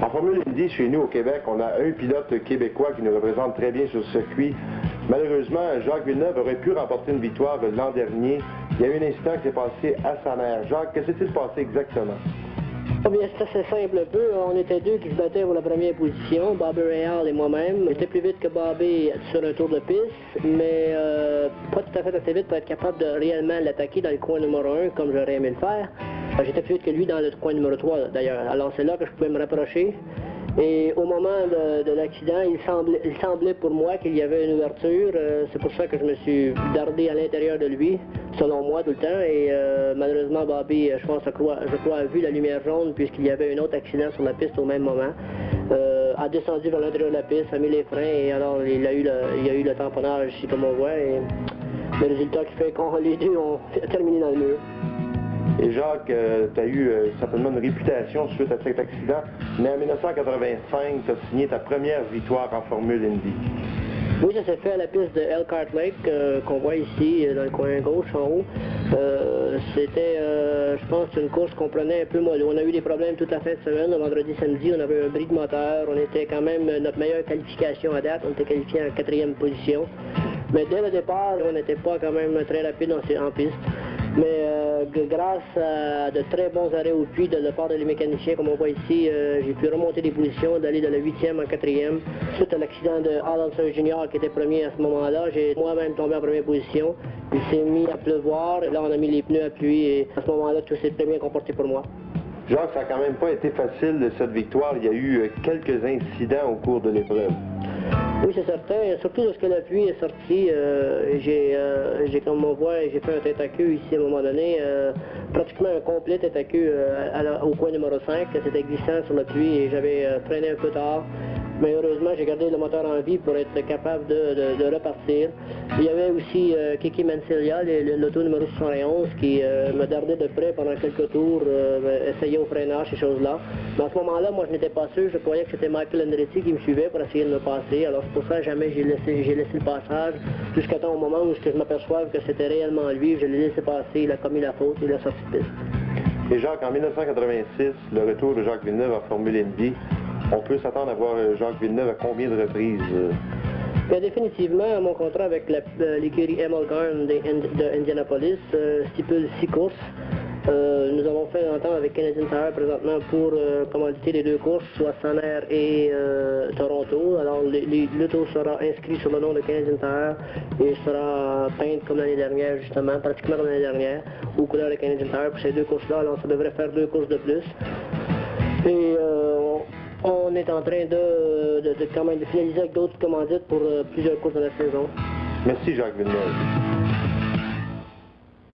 En Formule Indy, chez nous au Québec, on a un pilote québécois qui nous représente très bien sur ce circuit. Malheureusement, Jacques Villeneuve aurait pu remporter une victoire l'an dernier. Il y a eu un incident qui s'est passé à sa mère. Jacques, qu'est-ce qui s'est passé exactement? Oh bien, c'est assez simple un peu. On était deux qui se battaient pour la première position, Bobby Rahal et moi-même. J'étais plus vite que Bobby sur un tour de piste, mais pas tout à fait assez vite pour être capable de réellement l'attaquer dans le coin numéro 1 comme j'aurais aimé le faire. J'étais plus vite que lui dans le coin numéro 3 d'ailleurs. Alors c'est là que je pouvais me rapprocher. Et au moment de l'accident, il semblait pour moi qu'il y avait une ouverture. C'est pour ça que je me suis dardé à l'intérieur de lui, selon moi, tout le temps. Et malheureusement, Bobby, je crois, a vu la lumière jaune puisqu'il y avait un autre accident sur la piste au même moment. A descendu vers l'intérieur de la piste, a mis les freins et alors il y a eu le tamponnage ici comme on voit. Et le résultat qui fait qu'on les deux ont terminé dans le mur. Et Jacques, tu as eu certainement une réputation suite à cet accident, mais en 1985, tu as signé ta première victoire en Formule Indy. Oui, ça s'est fait à la piste de Elkhart Lake, qu'on voit ici, dans le coin gauche, en haut. C'était, je pense, une course qu'on prenait un peu mollo. On a eu des problèmes toute la fin de semaine, le vendredi, samedi, on avait un bris de moteur, on était quand même notre meilleure qualification à date, on était qualifié en 4e position. Mais dès le départ, on n'était pas quand même très rapide en piste. Mais grâce à de très bons arrêts au puits de la part des mécaniciens, comme on voit ici, j'ai pu remonter des positions, d'aller de la 8e en 4e. Suite à l'accident de Alonso Junior qui était premier à ce moment-là, j'ai moi-même tombé en première position. Il s'est mis à pleuvoir, là on a mis les pneus à pluie et à ce moment-là tout s'est très bien comporté pour moi. Jacques, ça n'a quand même pas été facile cette victoire. Il y a eu quelques incidents au cours de l'épreuve. Oui, c'est certain. Surtout lorsque la pluie est sortie, comme on voit, j'ai fait un tête à queue ici à un moment donné, pratiquement un complet tête à queue au coin numéro 5. C'était glissant sur la pluie et j'avais freiné un peu tard. Mais heureusement, j'ai gardé le moteur en vie pour être capable de repartir. Il y avait aussi Kiki Mansilla, l'auto numéro 71, qui me dardait de près pendant quelques tours, essayait au freinage, ces choses-là. Mais à ce moment-là, moi, je n'étais pas sûr. Je croyais que c'était Michael Andretti qui me suivait pour essayer de me passer. Alors c'est pour ça que jamais j'ai laissé le passage, jusqu'à temps au moment où je m'aperçoive que c'était réellement lui. Je l'ai laissé passer, il a commis la faute, il a sorti de piste. Et Jacques, en 1986, le retour de Jacques Villeneuve en Formule Indy, on peut s'attendre à voir Jacques Villeneuve à combien de reprises? Bien, définitivement, mon contrat avec l'écurie Amalgam d'Indianapolis stipule 6 courses. Nous avons fait une entente avec Canadian Tire présentement pour commanditer les 2 courses, soit Sanair et Toronto. Alors l'auto sera inscrit sur le nom de Canadian Tire et sera peinte comme l'année dernière, justement, pratiquement comme l'année dernière, aux couleurs de Canadian Tire pour ces 2 courses-là. Alors ça devrait faire 2 courses de plus. Et on est en train de finaliser avec d'autres commandites pour plusieurs courses de la saison. Merci Jacques Villeneuve.